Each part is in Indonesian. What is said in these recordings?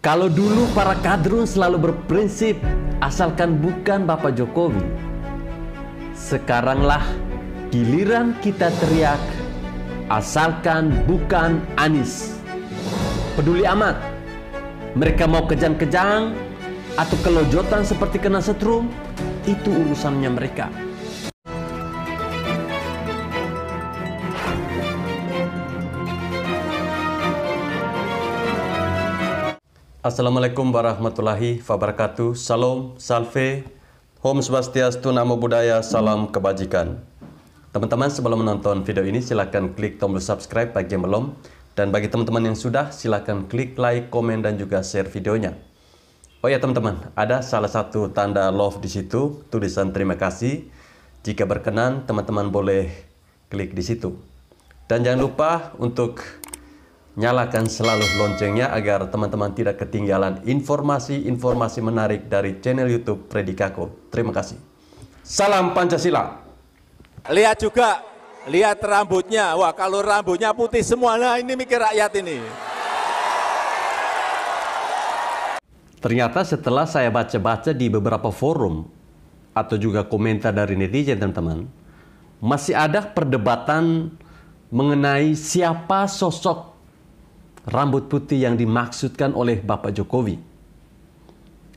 Kalau dulu para kadrun selalu berprinsip asalkan bukan Bapak Jokowi, sekaranglah giliran kita teriak asalkan bukan Anies. Peduli amat mereka mau kejang-kejang atau kelojotan seperti kena setrum, itu urusannya mereka. Assalamualaikum warahmatullahi wabarakatuh. Salam, salve, Om Swastiastu, Namo Buddhaya, salam kebajikan. Teman-teman, sebelum menonton video ini silakan klik tombol subscribe bagi yang belum, dan bagi teman-teman yang sudah silakan klik like, komen, dan juga share videonya. Oh ya teman-teman, ada salah satu tanda love di situ, tulisan terima kasih. Jika berkenan, teman-teman boleh klik di situ. Dan jangan lupa untuk nyalakan selalu loncengnya agar teman-teman tidak ketinggalan informasi-informasi menarik dari channel YouTube Freddy Kako. Terima kasih. Salam Pancasila. Lihat juga, lihat rambutnya. Wah, kalau rambutnya putih semua, nah ini mikir rakyat ini. Ternyata setelah saya baca-baca di beberapa forum atau juga komentar dari netizen teman-teman, masih ada perdebatan mengenai siapa sosok rambut putih yang dimaksudkan oleh Bapak Jokowi.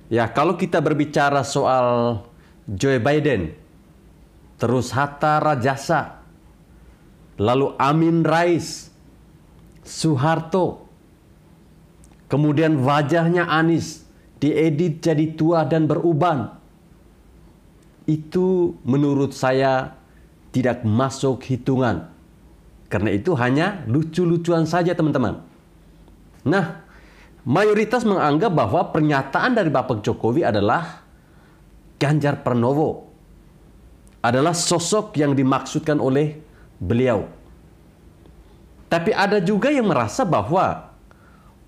Ya, kalau kita berbicara soal Joe Biden, terus Hatta Rajasa, lalu Amin Rais, Soeharto, kemudian wajahnya Anies diedit jadi tua dan beruban. Itu menurut saya tidak masuk hitungan. Karena itu hanya lucu-lucuan saja teman-teman. Nah, mayoritas menganggap bahwa pernyataan dari Bapak Jokowi adalah Ganjar Pranowo adalah sosok yang dimaksudkan oleh beliau. Tapi ada juga yang merasa bahwa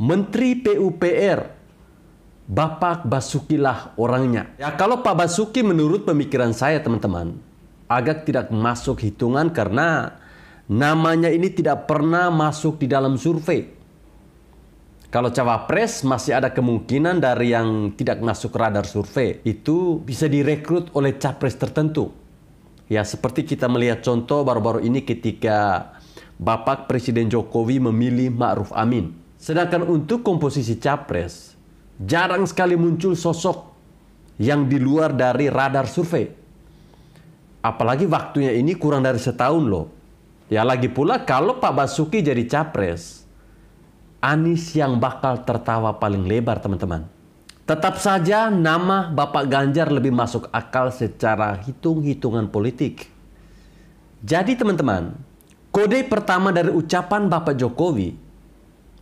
Menteri PUPR Bapak Basuki lah orangnya. Ya, kalau Pak Basuki menurut pemikiran saya teman-teman agak tidak masuk hitungan karena namanya ini tidak pernah masuk di dalam survei. Kalau cawapres masih ada kemungkinan dari yang tidak masuk radar survei itu bisa direkrut oleh capres tertentu. Ya, seperti kita melihat contoh baru-baru ini ketika Bapak Presiden Jokowi memilih Ma'ruf Amin. Sedangkan untuk komposisi capres jarang sekali muncul sosok yang di luar dari radar survei. Apalagi waktunya ini kurang dari setahun loh. Ya, lagi pula kalau Pak Basuki jadi capres, Anies yang bakal tertawa paling lebar teman-teman. Tetap saja nama Bapak Ganjar lebih masuk akal secara hitung-hitungan politik. Jadi teman-teman, kode pertama dari ucapan Bapak Jokowi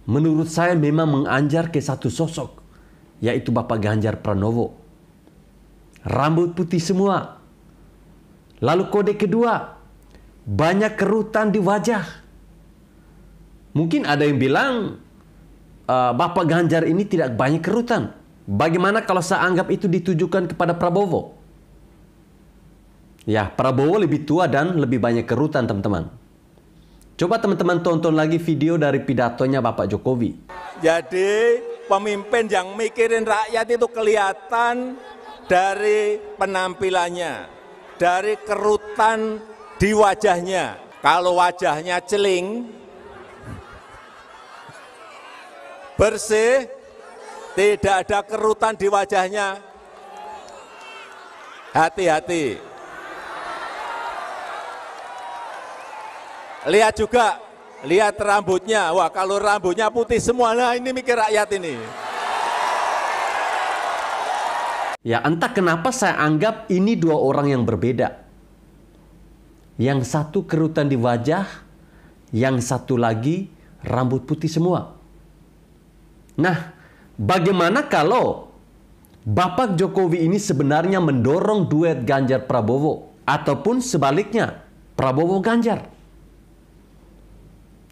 menurut saya memang menganjar ke satu sosok, yaitu Bapak Ganjar Pranowo. Rambut putih semua. Lalu kode kedua, banyak kerutan di wajah. Mungkin ada yang bilang Bapak Ganjar ini tidak banyak kerutan. Bagaimana kalau saya anggap itu ditujukan kepada Prabowo? Ya, Prabowo lebih tua dan lebih banyak kerutan teman-teman. Coba teman-teman tonton lagi video dari pidatonya Bapak Jokowi. Jadi pemimpin yang mikirin rakyat itu kelihatan dari penampilannya, dari kerutan di wajahnya. Kalau wajahnya celing, bersih, tidak ada kerutan di wajahnya, hati-hati. Lihat juga, lihat rambutnya. Wah, kalau rambutnya putih semua, nah ini mikir rakyat ini. Ya, entah kenapa saya anggap ini dua orang yang berbeda. Yang satu kerutan di wajah, yang satu lagi rambut putih semua. Nah, bagaimana kalau Bapak Jokowi ini sebenarnya mendorong duet Ganjar Prabowo ataupun sebaliknya Prabowo Ganjar?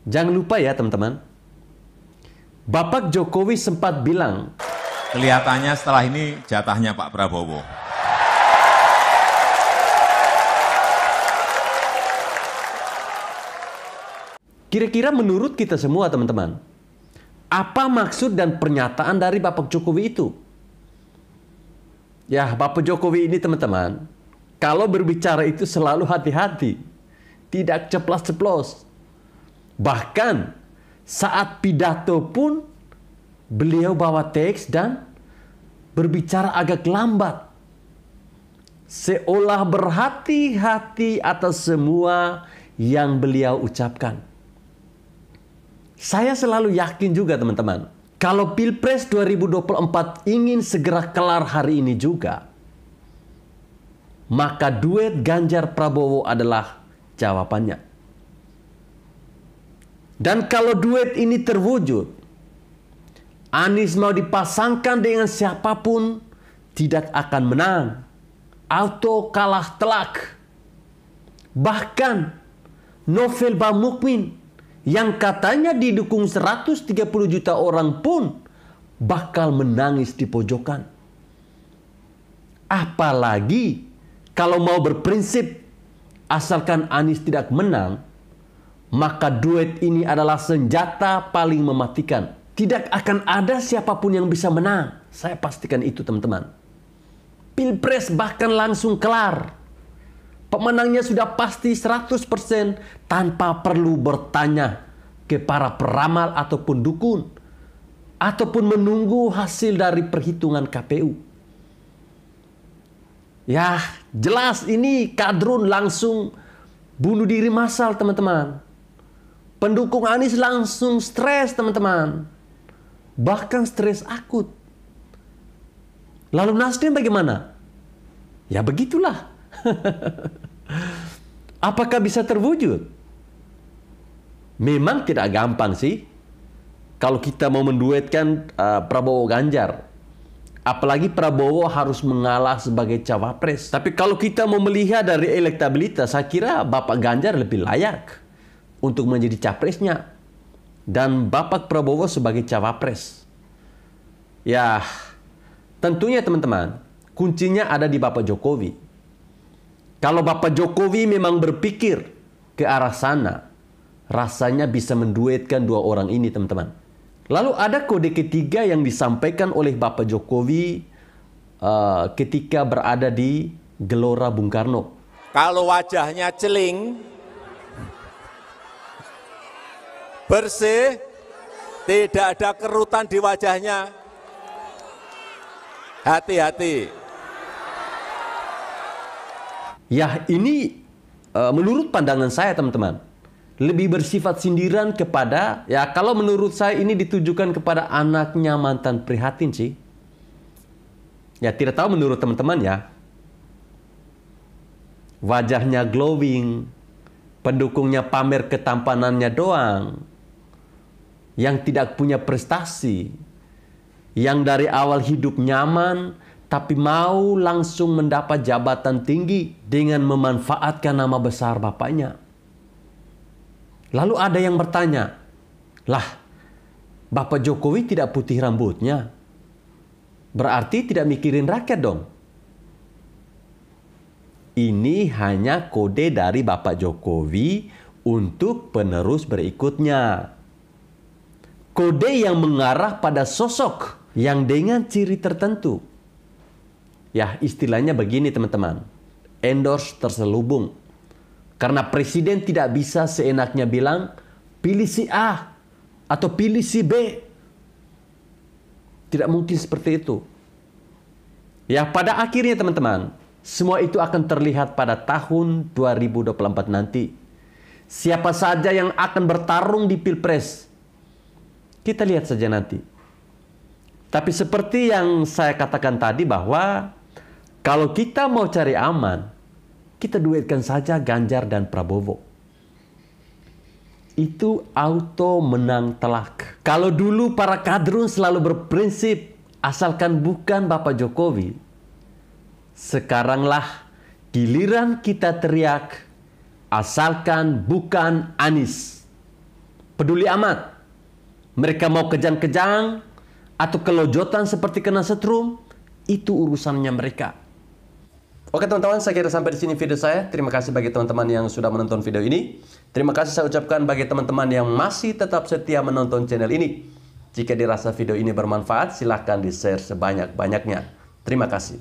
Jangan lupa ya teman-teman, Bapak Jokowi sempat bilang, kelihatannya setelah ini jatahnya Pak Prabowo. Kira-kira menurut kita semua teman-teman, Apa maksud dan pernyataan dari Bapak Jokowi itu? Ya, Bapak Jokowi ini teman-teman, kalau berbicara itu selalu hati-hati. Tidak ceplas-ceplos. Bahkan saat pidato pun beliau bawa teks dan berbicara agak lambat. Seolah berhati-hati atas semua yang beliau ucapkan. Saya selalu yakin juga teman-teman, kalau Pilpres 2024 ingin segera kelar hari ini juga, maka duet Ganjar Prabowo adalah jawabannya. Dan kalau duet ini terwujud, Anies mau dipasangkan dengan siapapun tidak akan menang. Auto kalah telak. Bahkan Novel Bamukmin yang katanya didukung 130 juta orang pun bakal menangis di pojokan. Apalagi kalau mau berprinsip asalkan Anies tidak menang, maka duet ini adalah senjata paling mematikan. Tidak akan ada siapapun yang bisa menang. Saya pastikan itu teman-teman. Pilpres bahkan langsung kelar. Pemenangnya sudah pasti 100% tanpa perlu bertanya ke para peramal ataupun dukun. Ataupun menunggu hasil dari perhitungan KPU. Ya, jelas ini kadrun langsung bunuh diri massal teman-teman. Pendukung Anies langsung stres teman-teman. Bahkan stres akut. Lalu Nasdem bagaimana? Ya begitulah. Apakah bisa terwujud? Memang tidak gampang sih. Kalau kita mau menduetkan Prabowo Ganjar. Apalagi Prabowo harus mengalah sebagai cawapres. Tapi kalau kita mau melihat dari elektabilitas, saya kira Bapak Ganjar lebih layak untuk menjadi capresnya. Dan Bapak Prabowo sebagai cawapres. Ya, tentunya teman-teman, kuncinya ada di Bapak Jokowi. Kalau Bapak Jokowi memang berpikir ke arah sana, rasanya bisa menduetkan dua orang ini teman-teman. Lalu ada kode ketiga yang disampaikan oleh Bapak Jokowi ketika berada di Gelora Bung Karno. Kalau wajahnya celing, bersih, tidak ada kerutan di wajahnya, hati-hati. Ya, ini menurut pandangan saya teman-teman, lebih bersifat sindiran kepada, ya kalau menurut saya ini ditujukan kepada anaknya mantan prihatin sih. Ya tidak tahu menurut teman-teman ya. Wajahnya glowing, pendukungnya pamer ketampanannya doang. Yang tidak punya prestasi. Yang dari awal hidup nyaman, tapi mau langsung mendapat jabatan tinggi dengan memanfaatkan nama besar bapaknya. Lalu ada yang bertanya, lah Bapak Jokowi tidak putih rambutnya, berarti tidak mikirin rakyat dong. Ini hanya kode dari Bapak Jokowi untuk penerus berikutnya. Kode yang mengarah pada sosok yang dengan ciri tertentu. Ya istilahnya begini teman-teman, endorse terselubung. Karena presiden tidak bisa seenaknya bilang, pilih si A atau pilih si B. Tidak mungkin seperti itu. Ya pada akhirnya teman-teman, semua itu akan terlihat pada tahun 2024 nanti. Siapa saja yang akan bertarung di Pilpres, kita lihat saja nanti. Tapi seperti yang saya katakan tadi bahwa, kalau kita mau cari aman, kita duetkan saja Ganjar dan Prabowo. Itu auto menang telak. Kalau dulu para kadrun selalu berprinsip asalkan bukan Bapak Jokowi, sekaranglah giliran kita teriak asalkan bukan Anies. Peduli amat. Mereka mau kejang-kejang atau kelojotan seperti kena setrum, itu urusannya mereka. Oke teman-teman, saya kira sampai di sini video saya. Terima kasih bagi teman-teman yang sudah menonton video ini. Terima kasih saya ucapkan bagi teman-teman yang masih tetap setia menonton channel ini. Jika dirasa video ini bermanfaat, silahkan di-share sebanyak-banyaknya. Terima kasih.